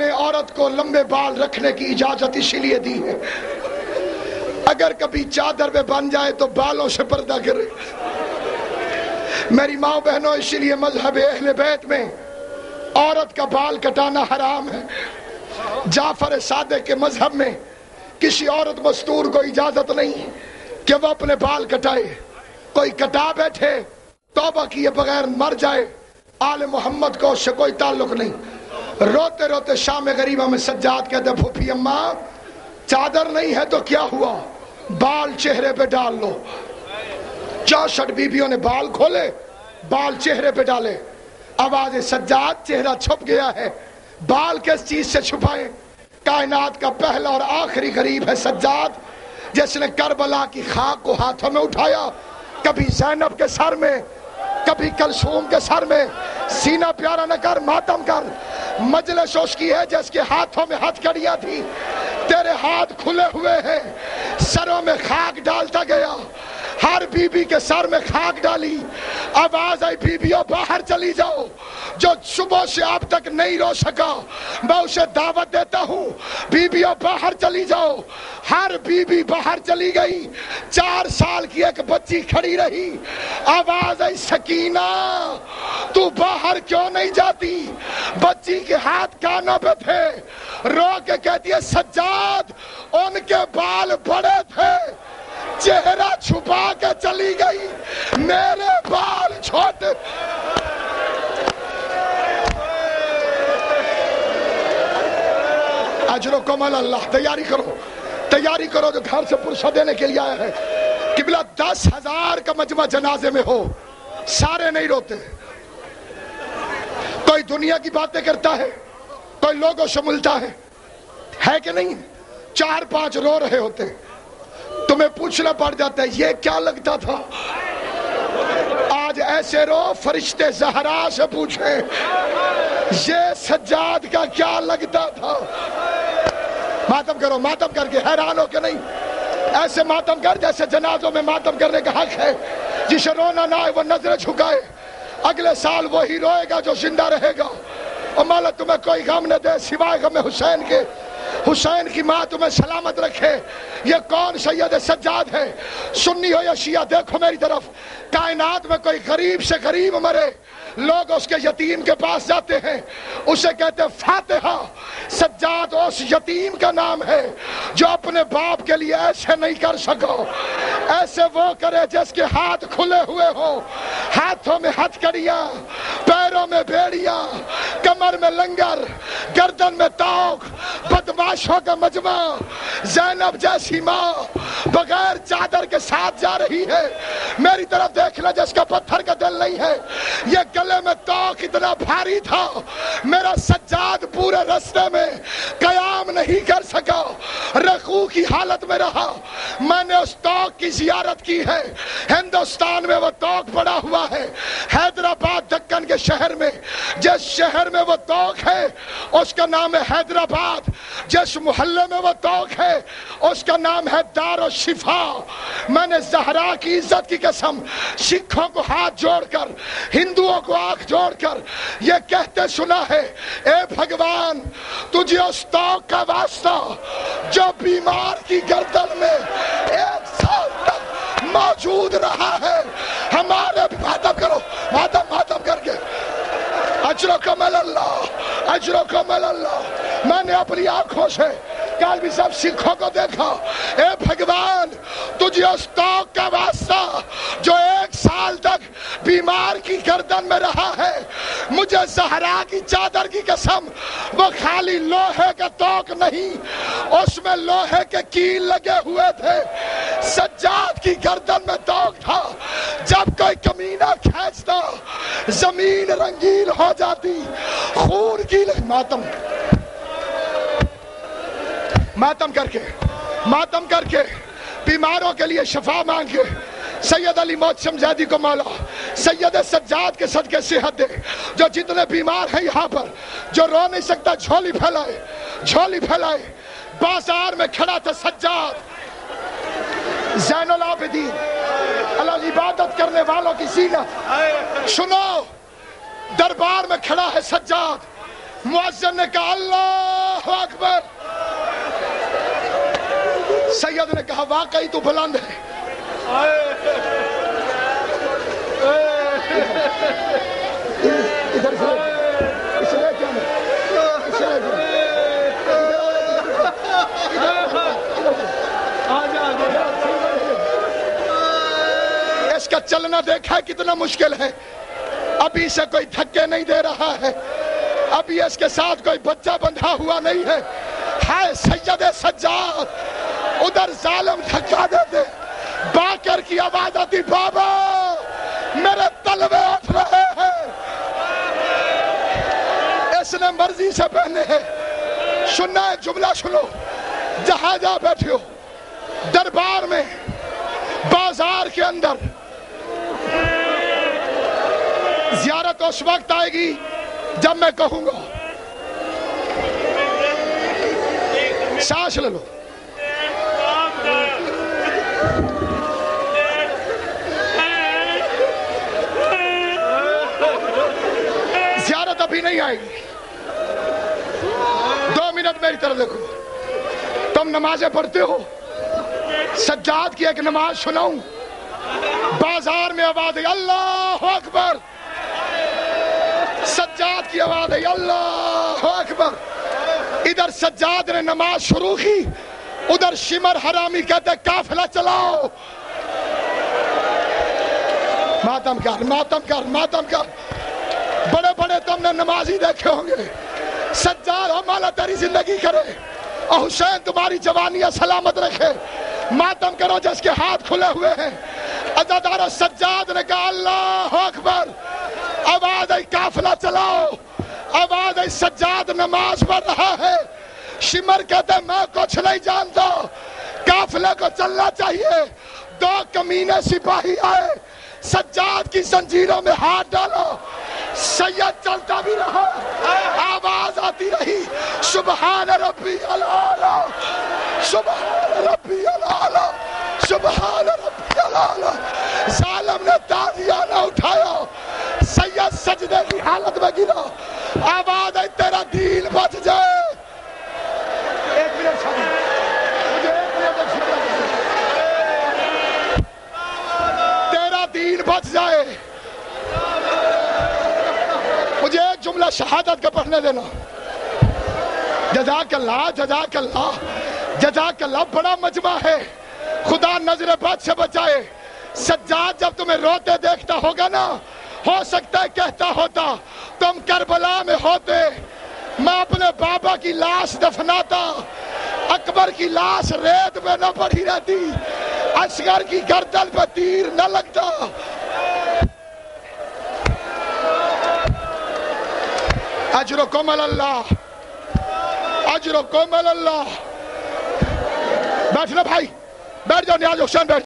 نے عورت کو لمبے بال رکھنے کی اجازت اسی لیے دی ہے اگر کبھی چادر میں بن جائے تو بالوں سے پردہ کرے. میری ماں بہنوں، اسی لیے مذہب اہل بیت میں عورت کا بال کٹانا حرام ہے. جعفر صادق کے مذہب میں کسی عورت مستور کو اجازت نہیں کہ وہ اپنے بال کٹائے. کوئی کٹا بیٹھے توبہ کیے بغیر مر جائے، آل محمد کو اس سے کوئی تعلق نہیں. روتے روتے شام غریبہ میں سجاد کہتے پھوپھی اماں چادر نہیں ہے تو کیا ہوا، بال چہرے پہ ڈال لو. 64 بیویوں نے بال کھولے، بال چہرے پہ ڈالے. آواز سجاد چہرہ چھپ گیا ہے، بال کس چیز سے چھپائیں؟ کائنات کا پہلا اور آخری غریب ہے سجاد، جس نے کربلا کی خاک کو ہاتھوں میں اٹھایا، کبھی زینب کے سر میں، کبھی کلثوم کے سر میں. سینہ پیارا نہ کر، ماتم کر. مجلس اس کی ہے جس کے ہاتھوں میں ہتھ کڑیاں تھی، تیرے ہاتھ کھلے ہوئے ہیں. سروں میں خاک ڈالتا گیا، ہر بی بی کے سر میں خاک ڈالی. آواز آئی بیویوں باہر چلی جاؤ. جو صبح سے اب تک نہیں رو سکا میں اسے دعوت دیتا ہوں، بیویوں باہر چلی جاؤ. ہر بی بی باہر چلی گئی. 4 سال کی ایک بچی کھڑی رہی. آواز آئی سکینہ تو باہر کیوں نہیں جاتی؟ بچی کے ہاتھ کانوں پہ تھے. رو کے کہتی ہے سجاد ان کے بال بڑے تھے، چہرہ چھپا کے چلی گئی، میرے بال چھوٹے. اجرکم اللہ. تیاری کرو جو گھر سے پرسہ دینے کے لیے آیا ہے. قبلہ 10,000 کا مجمع جنازے میں ہو، سارے نہیں روتے. کوئی دنیا کی باتیں کرتا ہے، کوئی لوگوں سے ملتا ہے کہ نہیں؟ 4-5 رو رہے ہوتے، تمہیں پوچھنا پڑ جاتا ہے یہ کیا لگتا تھا. آج ایسے رو فرشتے زہرا سے پوچھیں یہ سجاد کا کیا لگتا تھا. ماتم کرو، ماتم کر کے حیران ہو کہ نہیں. ایسے ماتم کر جیسے جنازوں میں ماتم کرنے کا حق ہے. جسے رونا نہ آئے وہ نظریں جھکائے، اگلے سال وہی روئے گا جو زندہ رہے گا. اور مولا تمہیں کوئی غم نہ دے سوائے غم حسین کے. حسین کی ماں تمہیں سلامت رکھے. یہ کون سید سجاد ہے، سنی ہو یا شیعہ؟ دیکھو میری طرف. کائنات میں کوئی غریب سے غریب مرے، لوگ اس کے یتیم کے پاس جاتے ہیں، اسے کہتے فاتحہ. سجاد اس یتیم کا نام ہے جو اپنے باپ کے لیے ایسے نہیں کر سکا. ایسے وہ کرے جس کے ہاتھ کھلے ہوئے ہوں، ہاتھوں میں ہتھ کڑیاں، پیروں میں بیڑیاں، کمر میں لنگر، گردن میں توق. بدماشوں کا مجمع. زینب جیسی ماں بغیر چادر کے ساتھ جا رہی ہے. میری طرف دیکھنا جس کا پتھر کا دل نہیں ہے. یہ گلے میں توق اتنا بھاری تھا، میرا سجاد پورے رستے میں قیام نہیں کر سکا، رکوع کی حالت میں رہا. میں نے اس توق کی زیارت کی ہے. ہندوستان میں وہ توق پڑا ہوا ہے، حیدرآباد دکن کے شہر میں. جس شہر میں وہ توق ہے اس کا نام ہے حیدرآباد. جس محلے میں وہ توق ہے اس کا نام ہے دار الشفا. میں نے زہرا کی عزت کی قسم سکھوں کو ہاتھ جوڑ کر، ہندوؤں کو آنکھ جوڑ کر یہ کہتے سنا ہے، اے بھگوان تجھے اس توق کا واسطہ جو بیمار کی گردن میں 1 سال تک موجود رہا ہے. ہمارے ماتم کرو، ماتم کر کے. اجرکم اللہ، اجرکم اللہ. میں نے اپنی آنکھوں سے کل بھی سب سکھوں کو دیکھا. اے بھگوان تجھے اس توق کا واسطہ جو 1 سال تک بیمار کی گردن میں رہا ہے. مجھے زہرا کی چادر کی قسم وہ خالی لوہے کا توق نہیں، اس میں لوہے کے کیل لگے ہوئے تھے. سجاد کی گردن میں توق تھا. جب کوئی کمینہ کھینچتا زمین رنگین ہو جاتی. خون کی ماتم کر کے بیماروں کے لیے شفا مانگے. سید علی محتشم زیدی کو مولا سید سجاد کے صدقے صحت دے. جو جتنے بیمار ہیں یہاں پر، جو رو نہیں سکتا جھولی پھیلائے. بازار میں کھڑا تھا سجاد، زین العابدین، اللہ عبادت کرنے والوں کی زینت. سنو، دربار میں کھڑا ہے سجاد، مؤذن نے کہا اللہ اکبر. سید نے کہا واقعی تو بلند ہے. ادھر سے اس لیے کیا اس کا چلنا دیکھا کتنا مشکل ہے. ابھی سے کوئی دھکے نہیں دے رہا ہے, ابھی اس کے ساتھ کوئی بچہ بندھا ہوا نہیں ہے. ہائے سید سجاد, ادھر ظالم دھکا دیتے, باقر کی آواز آتی بابا میرے تلوے اٹھ رہے ہیں. اس نے مرضی سے پہنے ہیں. سننا ہے جملہ سنو, جہاں جہاں بیٹھے ہو, دربار میں, بازار کے اندر, زیارت اس وقت آئے گی جب میں کہوں گا. سانس لے لو. زیارت ابھی نہیں آئے گی, 2 منٹ میری طرف دیکھو. تم نمازیں پڑھتے ہو, سجاد کی ایک نماز سناؤں. بازار میں آواز ہے اللہ اکبر, سجاد کی آواز ہے اللہ اکبر. ادھر سجاد نے نماز شروع کی, ادھر شمر حرامی کہتے قافلہ چلاؤ. ماتم کر ماتم کر ماتم کر. بڑے بڑے تم نے نمازی دیکھے ہوں گے. سجاد ہمارا تیری زندگی کرے, اور حسین تمہاری جوانیاں سلامت رکھے. ماتم کرو جس کے ہاتھ کھلے ہوئے ہیں. عزادار سجاد نے کہا اللہ اکبر. آواز آئی قافلہ چلاؤ, آواز آئی سجاد نماز پڑھ رہا ہے. شمر کہتے میں کچھ نہیں جانتا, قافلے کو چلنا چاہیے. 2 کمینے سپاہی آئے, سجاد کی زنجیروں میں ہاتھ ڈالا. سید چلتا بھی رہا, آواز آتی رہی سبحان ربی العالی, سبحان ربی العالی, سبحان ربی العالی. ظالم نے تازیانہ اٹھایا, سید سجدے کی حالت میں گرا. آواز ہے تیرا دین بچ جائے. ایک منٹ سامنے مجھے, ایک منٹ تیرا دین بچ جائے. مجھے ایک جملہ شہادت کا پڑھنے دینا. جزاک اللہ جزاک اللہ جزاک اللہ. بڑا مجمع ہے, خدا نظر بد سے بچائے. سجاد جب تمہیں روتے دیکھتا ہوگا نا, ہو سکتا ہے کہتا ہوتا تم کربلا میں ہوتے, میں اپنے بابا کی لاش دفناتا, اکبر کی لاش ریت میں نہ پڑی رہتی, اصغر کی گردن پہ تیر نہ لگتا. اجرکم اللہ, اجرکم اللہ. بیٹھنا بھائی, بیٹھ جاؤ. نیاز حسین بیٹھ.